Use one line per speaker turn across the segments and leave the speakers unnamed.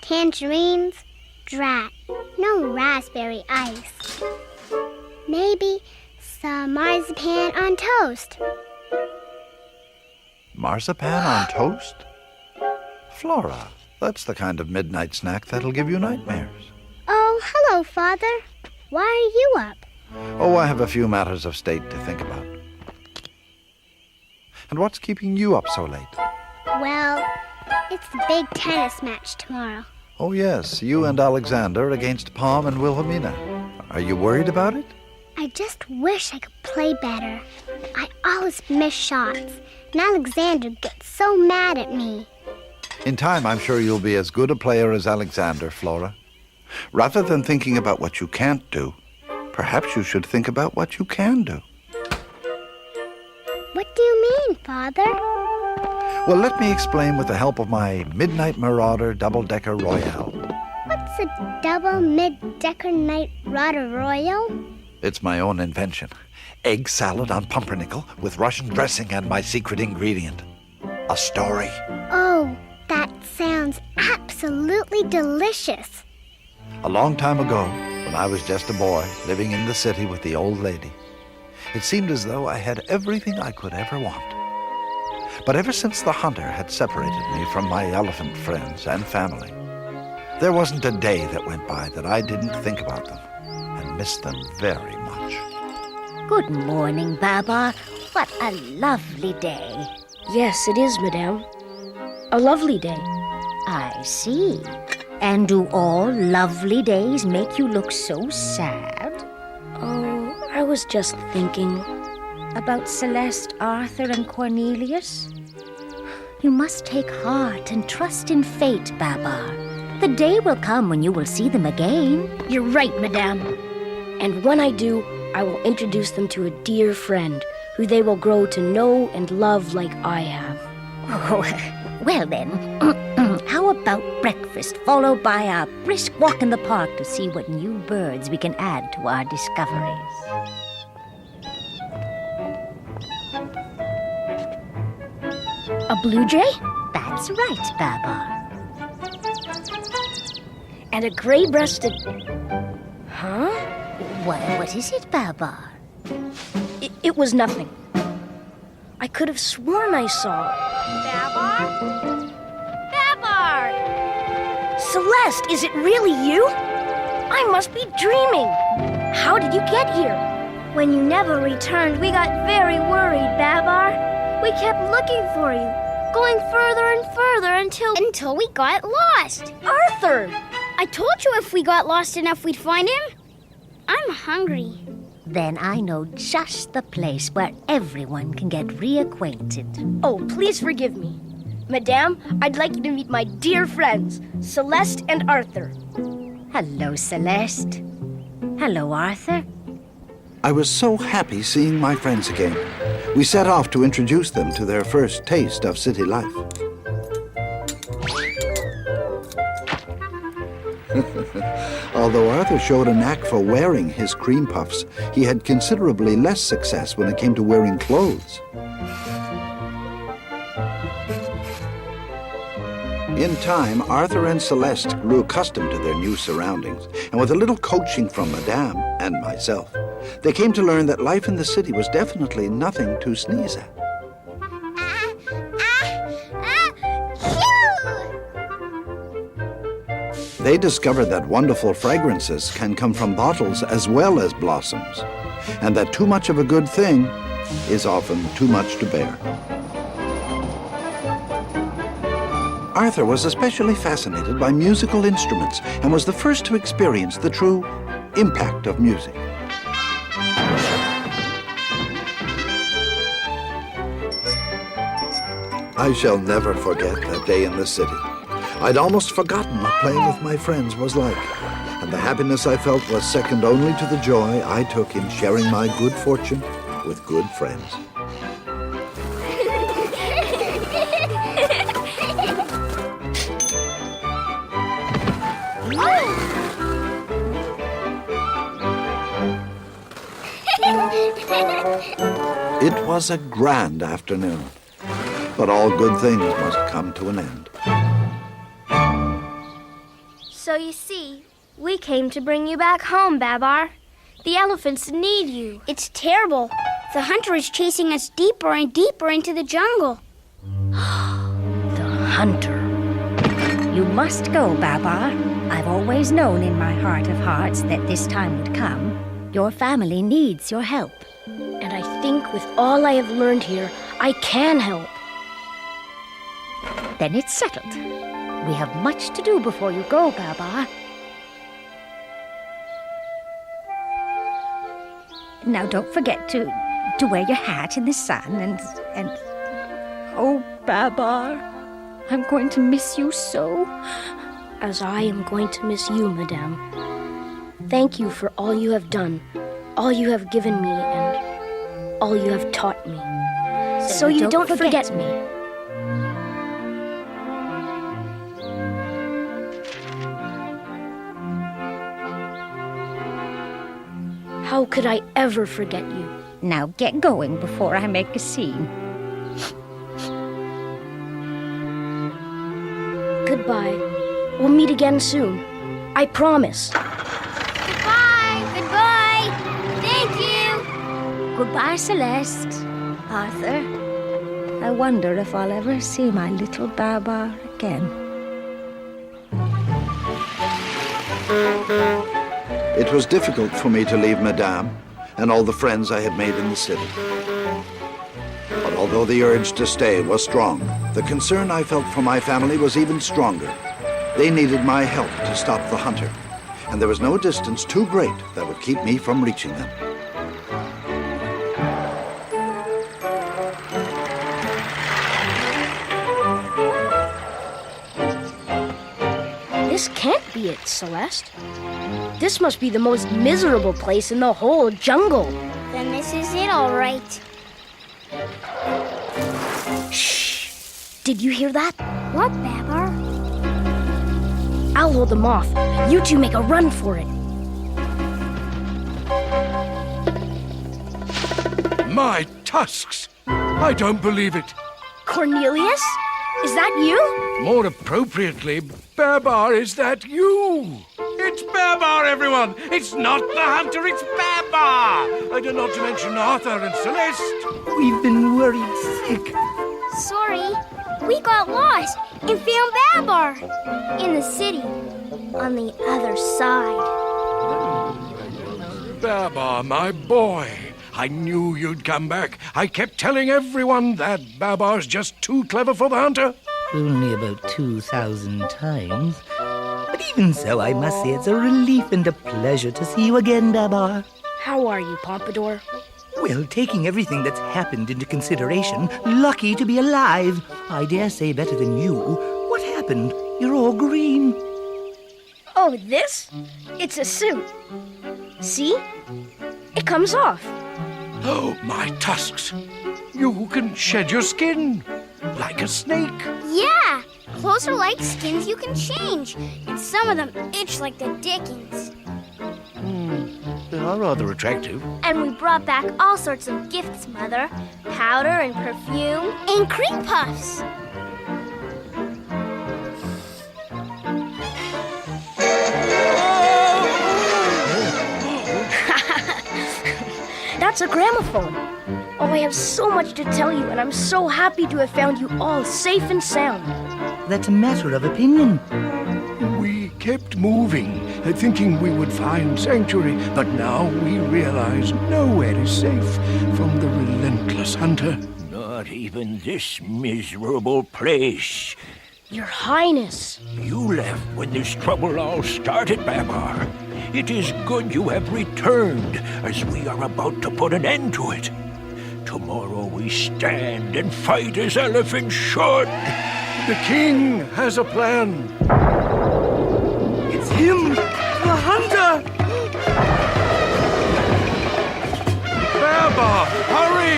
Tangerines? Drat. No raspberry ice. Maybe some marzipan on toast.
Marzipan on toast? Flora, that's the kind of midnight snack that'll give you nightmares.
Oh, hello, Father. Why are you up?
Oh, I have a few matters of state to think about. And what's keeping you up so late?
Well, it's the big tennis match tomorrow.
Oh, yes, you and Alexander against Palm and Wilhelmina. Are you worried about it?
I just wish I could play better. I always miss shots, and Alexander gets so mad at me.
In time, I'm sure you'll be as good a player as Alexander, Flora. Rather than thinking about what you can't do, perhaps you should think about what you can do.
What do you mean, Father?
Well, let me explain with the help of my Midnight Marauder Double-Decker Royale.
What's a double mid-decker night Marauder Royal?
It's my own invention. Egg salad on pumpernickel with Russian dressing and my secret ingredient. A story.
Oh, that sounds absolutely delicious.
A long time ago, when I was just a boy living in the city with the old lady, it seemed as though I had everything I could ever want. But ever since the hunter had separated me from my elephant friends and family, there wasn't a day that went by that I didn't think about them and miss them very much.
Good morning, Babar. What a lovely day.
Yes, it is, Madame. A lovely day.
I see. And do all lovely days make you look so sad?
Oh, I was just thinking.
About Celeste, Arthur, and Cornelius? You must take heart and trust in fate, Babar. The day will come when you will see them again.
You're right, Madame. And when I do, I will introduce them to a dear friend who they will grow to know and love like I have.
Oh, well then, how about breakfast followed by a brisk walk in the park to see what new birds we can add to our discoveries?
A blue jay?
That's right, Babar.
And a gray-breasted... Huh?
What is it, Babar?
It was nothing. I could have sworn I saw...
Babar? Babar!
Celeste, is it really you? I must be dreaming. How did you get here?
When you never returned, we got very worried, Babar. We kept looking for you, going further and further until we got lost.
Arthur!
I told you if we got lost enough, we'd find him. I'm hungry.
Then I know just the place where everyone can get reacquainted.
Oh, please forgive me. Madame, I'd like you to meet my dear friends, Celeste and Arthur.
Hello, Celeste. Hello, Arthur.
I was so happy seeing my friends again. We set off to introduce them to their first taste of city life. Although Arthur showed a knack for wearing his cream puffs, he had considerably less success when it came to wearing clothes. In time, Arthur and Celeste grew accustomed to their new surroundings, and with a little coaching from Madame and myself, they came to learn that life in the city was definitely nothing to sneeze at. They discovered that wonderful fragrances can come from bottles as well as blossoms, and that too much of a good thing is often too much to bear. Arthur was especially fascinated by musical instruments and was the first to experience the true impact of music. I shall never forget that day in the city. I'd almost forgotten what playing with my friends was like, and the happiness I felt was second only to the joy I took in sharing my good fortune with good friends. It was a grand afternoon, but all good things must come to an end.
came to bring you back home, Babar. The elephants need you.
It's terrible. The hunter is chasing us deeper and deeper into the jungle.
The hunter. You must go, Babar. I've always known in my heart of hearts that this time would come. Your family needs your help.
And I think with all I have learned here, I can help.
Then it's settled. We have much to do before you go, Babar. Now don't forget to wear your hat in the sun and... Oh, Babar, I'm going to miss you so.
As I am going to miss you, Madame. Thank you for all you have done, all you have given me, and all you have taught me. So you don't forget me. How could I ever forget you?
Now get going before I make a scene.
Goodbye. We'll meet again soon. I promise.
Goodbye! Goodbye! Thank you!
Goodbye, Celeste. Arthur, I wonder if I'll ever see my little Babar again.
It was difficult for me to leave Madame and all the friends I had made in the city. But although the urge to stay was strong, the concern I felt for my family was even stronger. They needed my help to stop the hunter, and there was no distance too great that would keep me from reaching them.
This can't be it, Celeste. This must be the most miserable place in the whole jungle.
Then this is it, all right.
Shh! Did you hear that?
What, Babar?
I'll hold them off. You two make a run for it.
My tusks! I don't believe it.
Cornelius? Is that you?
More appropriately, Babar, is that you? It's Babar, everyone! It's not the hunter, it's Babar! I do not to mention Arthur and Celeste.
We've been worried sick.
Sorry, we got lost and found Babar in the city on the other side.
Babar, my boy. I knew you'd come back. I kept telling everyone that Babar's just too clever for the hunter.
Only about 2,000 times. But even so, I must say it's a relief and a pleasure to see you again, Babar.
How are you, Pompadour?
Well, taking everything that's happened into consideration, lucky to be alive. I dare say better than you. What happened? You're all green.
Oh, this? It's a suit. See? It comes off.
Oh, my tusks. You can shed your skin like a snake.
Yeah, clothes are like skins you can change, and some of them itch like the dickens.
They are rather attractive.
And we brought back all sorts of gifts, Mother. Powder and perfume.
And cream puffs.
That's a gramophone. Oh, I have so much to tell you, and I'm so happy to have found you all safe and sound.
That's a matter of opinion.
We kept moving, thinking we would find sanctuary, but now we realize nowhere is safe from the relentless hunter.
Not even this miserable place.
Your Highness.
You left when this trouble all started, Babar. It is good you have returned, as we are about to put an end to it. Tomorrow we stand and fight as elephants should.
The king has a plan.
It's him! The hunter!
Babar, hurry!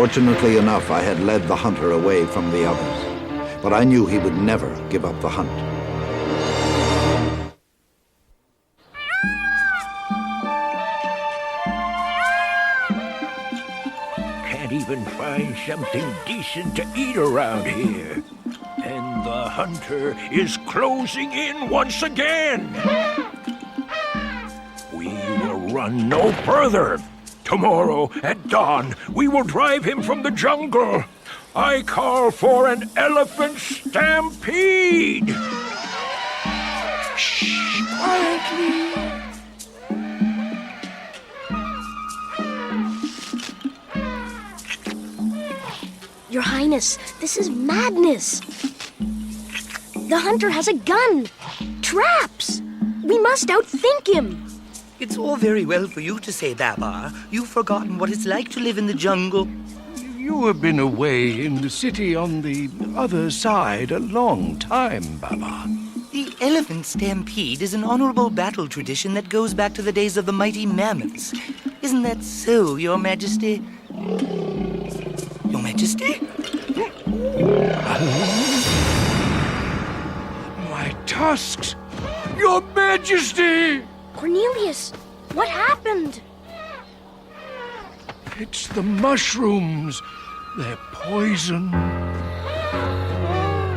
Fortunately enough, I had led the hunter away from the others, but I knew he would never give up the hunt.
Can't even find something decent to eat around here. And the hunter is closing in once again. We will run no further. Tomorrow at dawn, we will drive him from the jungle. I call for an elephant stampede. Shh, quietly.
Your Highness, this is madness. The hunter has a gun. Traps. We must outthink him.
It's all very well for you to say, Babar. You've forgotten what it's like to live in the jungle.
You have been away in the city on the other side a long time, Babar.
The elephant stampede is an honorable battle tradition that goes back to the days of the mighty mammoths. Isn't that so, Your Majesty? Your Majesty?
My tusks! Your Majesty!
Cornelius, what happened?
It's the mushrooms. They're poison.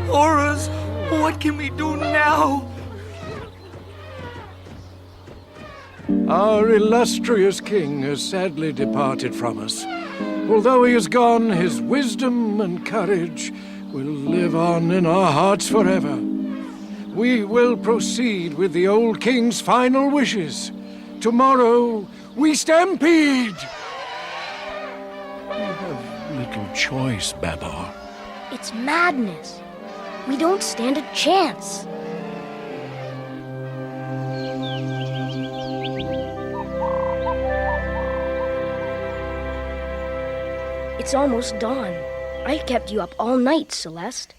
Horrors! What can we do now?
Our illustrious king has sadly departed from us. Although he is gone, his wisdom and courage will live on in our hearts forever. We will proceed with the old king's final wishes. Tomorrow, we stampede! We have little choice, Babar.
It's madness. We don't stand a chance. It's almost dawn. I kept you up all night, Celeste.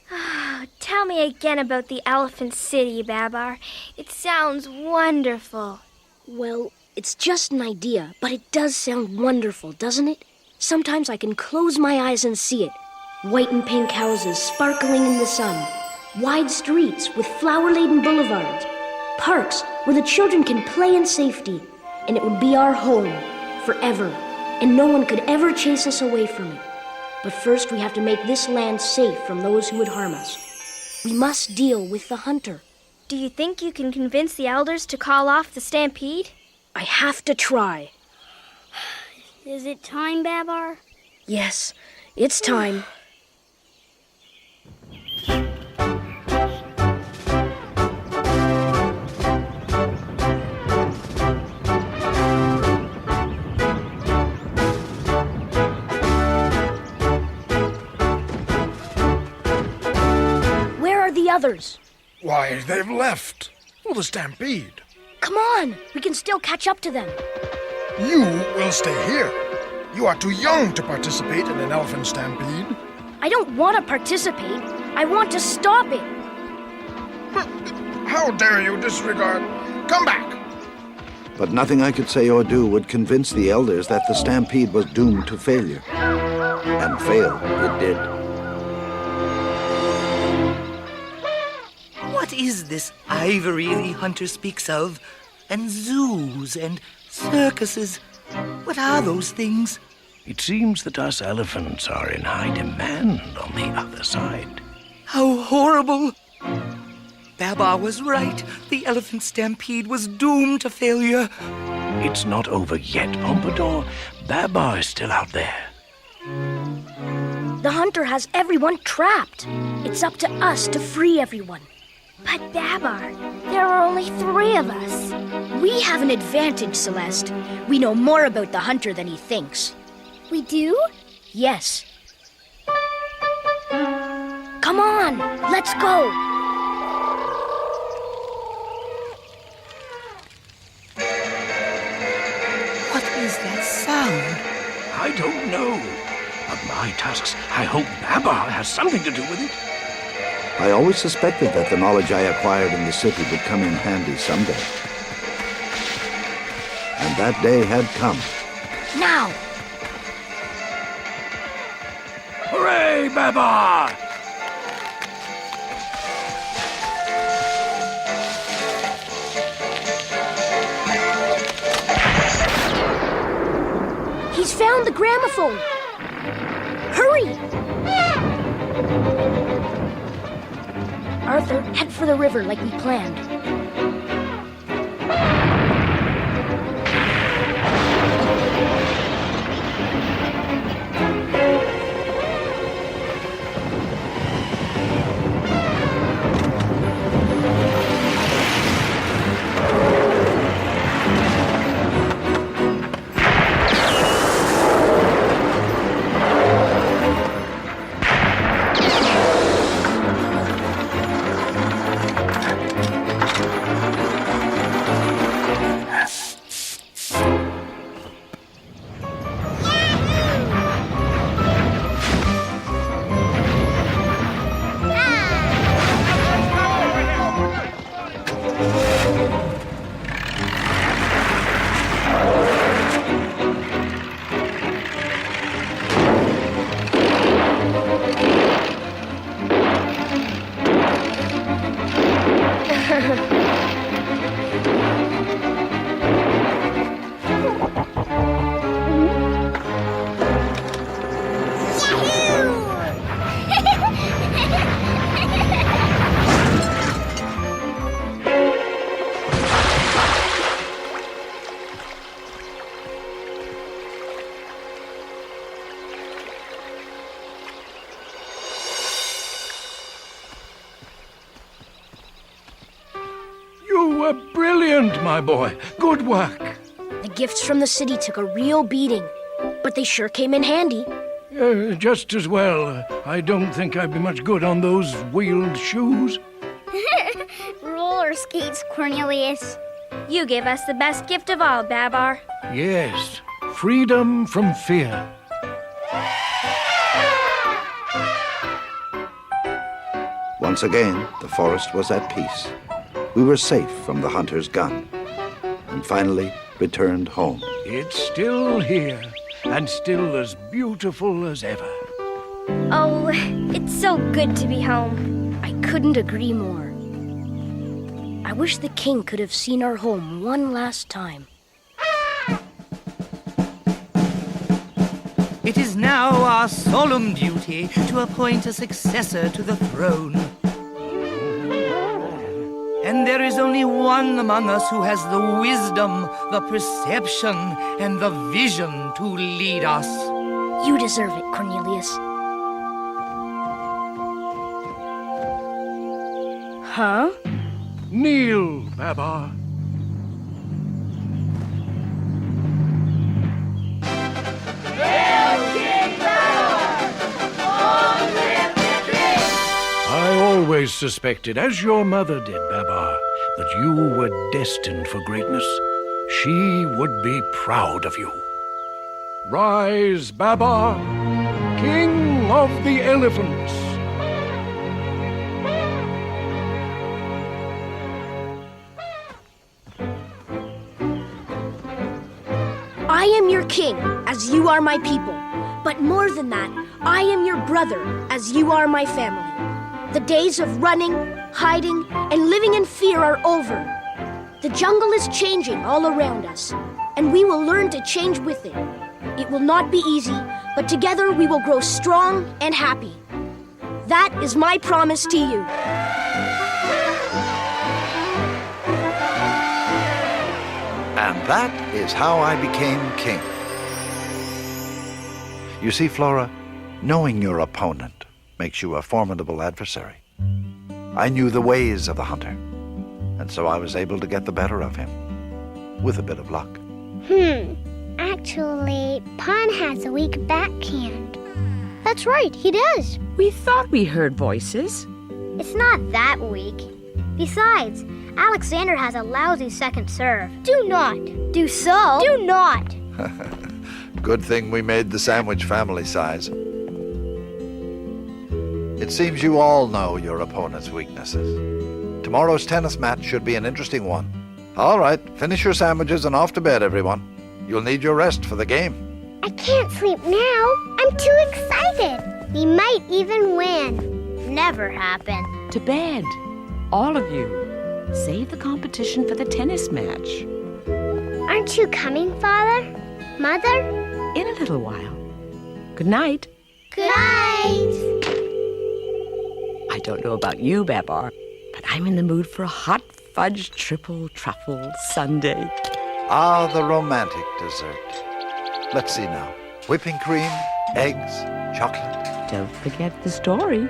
Tell me again about the Elephant City, Babar. It sounds wonderful.
Well, it's just an idea, but it does sound wonderful, doesn't it? Sometimes I can close my eyes and see it. White and pink houses sparkling in the sun. Wide streets with flower-laden boulevards. Parks where the children can play in safety. And it would be our home, forever. And no one could ever chase us away from it. But first we have to make this land safe from those who would harm us. We must deal with the hunter.
Do you think you can convince the elders to call off the stampede?
I have to try.
Is it time, Babar?
Yes, it's time. Where are the others?
Why, they've left for the stampede.
Come on, we can still catch up to them.
You will stay here. You are too young to participate in an elephant stampede.
I don't want to participate. I want to stop it.
How dare you disregard? Come back!
But nothing I could say or do would convince the elders that the stampede was doomed to failure. And fail it did.
What is this ivory the hunter speaks of? And zoos and circuses? What are those things?
It seems that us elephants are in high demand on the other side.
How horrible! Babar was right. The elephant stampede was doomed to failure.
It's not over yet, Pompadour. Babar is still out there.
The hunter has everyone trapped. It's up to us to free everyone.
But Babar, there are only 3 of us.
We have an advantage, Celeste. We know more about the hunter than he thinks.
We do?
Yes.
Come on, let's go.
What is that sound?
I don't know. But my tusks, I hope Babar has something to do with it.
I always suspected that the knowledge I acquired in the city would come in handy someday. And that day had come.
Now.
way, Babar!
He's found the gramophone. Hurry! Arthur, head for the river like we planned.
You were brilliant, my boy. Good work.
The gifts from the city took a real beating, but they sure came in handy.
Just as well. I don't think I'd be much good on those wheeled shoes.
Roller skates, Cornelius. You gave us the best gift of all, Babar.
Yes, freedom from fear.
Once again, the forest was at peace. We were safe from the hunter's gun, and finally returned home.
It's still here, and still as beautiful as ever.
Oh, it's so good to be home.
I couldn't agree more. I wish the king could have seen our home one last time.
It is now our solemn duty to appoint a successor to the throne. And there is only one among us who has the wisdom, the perception, and the vision to lead us.
You deserve it, Cornelius. Huh?
Kneel, Babar. I always suspected, as your mother did, Babar, that you were destined for greatness. She would be proud of you. Rise, Babar, King of the Elephants.
I am your king, as you are my people. But more than that, I am your brother, as you are my family. The days of running, hiding, and living in fear are over. The jungle is changing all around us, and we will learn to change with it. It will not be easy, but together we will grow strong and happy. That is my promise to you.
And that is how I became king. You see, Flora, knowing your opponent makes you a formidable adversary. I knew the ways of the hunter, and so I was able to get the better of him, with a bit of luck.
Actually, Pon has a weak backhand. That's right, he does.
We thought we heard voices.
It's not that weak. Besides, Alexander has a lousy second serve.
Do not.
Do so.
Do not.
Good thing we made the sandwich family size. It seems you all know your opponent's weaknesses. Tomorrow's tennis match should be an interesting one. All right, finish your sandwiches and off to bed, everyone. You'll need your rest for the game.
I can't sleep now. I'm too excited. We might even win.
Never happen.
To bed. All of you. Save the competition for the tennis match.
Aren't you coming, Father? Mother?
In a little while. Good night.
Good night.
I don't know about you, Babar, but I'm in the mood for a hot fudge triple truffle sundae.
Ah, the romantic dessert. Let's see now. Whipping cream, eggs, chocolate.
Don't forget the story.